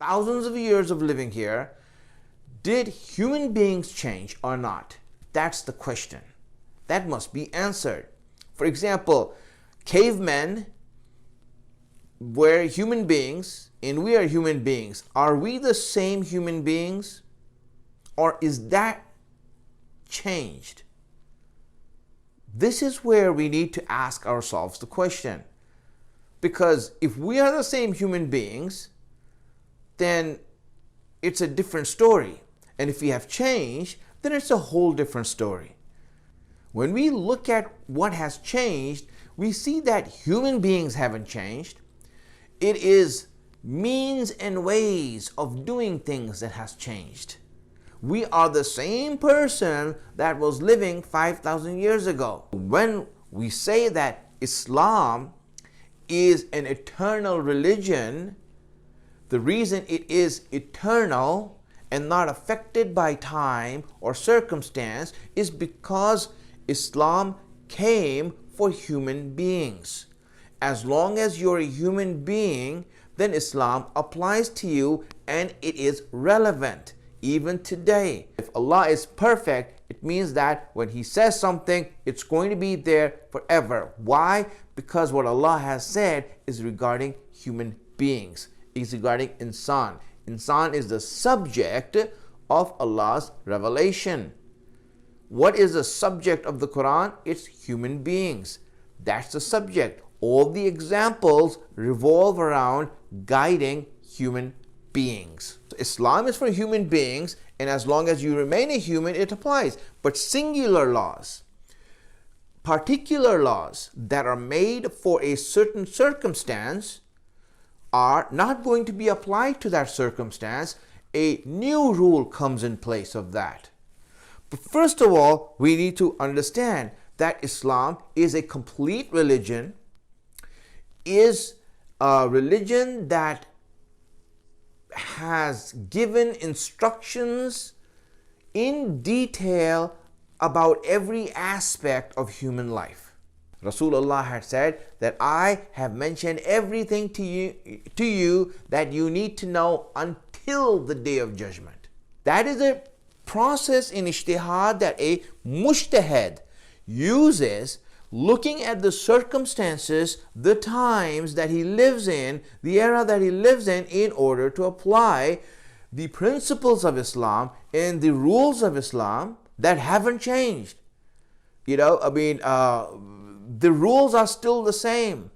thousands of years of living here, did human beings change or not? That's the question. That must be answered. For example, cavemen were human beings and we are human beings. Are we the same human beings? Or is that changed? This is where we need to ask ourselves the question. Because if we are the same human beings, then it's a different story. And if we have changed, then it's a whole different story. When we look at what has changed, we see that human beings haven't changed. It is means and ways of doing things that has changed. We are the same person that was living 5,000 years ago. When we say that Islam is an eternal religion, the reason it is eternal and not affected by time or circumstance is because Islam came for human beings. As long as you're a human being, then Islam applies to you and it is relevant even today. If Allah is perfect, it means that when He says something, it's going to be there forever. Why? Because what Allah has said is regarding human beings. It's regarding insan. Insan is the subject of Allah's revelation. What is the subject of the Quran? It's human beings. That's the subject. All the examples revolve around guiding human beings. So Islam is for human beings, and as long as you remain a human, it applies. But singular laws, particular laws that are made for a certain circumstance are not going to be applied to that circumstance. A new rule comes in place of that. But first of all, we need to understand that Islam is a complete religion, is a religion that has given instructions in detail about every aspect of human life. Rasulullah had said that I have mentioned everything to you that you need to know until the day of judgment. That is a process in ijtihad that a mujtahid uses, looking at the circumstances, the times that he lives in, the era that he lives in order to apply the principles of Islam and the rules of Islam that haven't changed. The rules are still the same.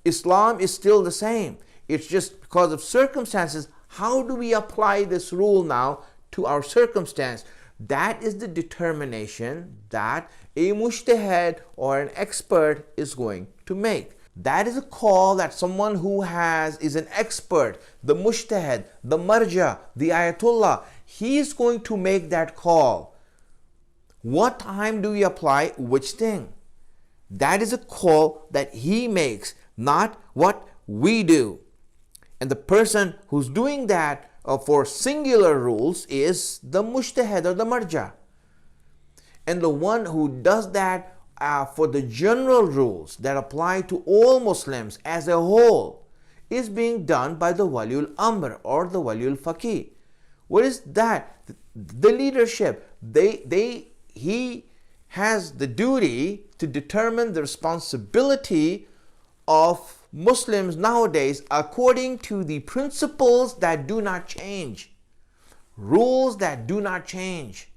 Islam is still the same. It's just because of circumstances, how do we apply this rule now to our circumstance? That is the determination that a mujtahid or an expert is going to make. That is a call that someone who is an expert, the mujtahid, the marja, the ayatollah, he is going to make that call. What time do we apply which thing? That is a call that he makes, not what we do. And the person who's doing that for singular rules is the mujtahid or the marja. And the one who does that for the general rules that apply to all Muslims as a whole is being done by the waliul amr or the waliul faqih. What is that? The leadership. He has the duty to determine the responsibility of Muslims nowadays according to the principles that do not change, rules that do not change.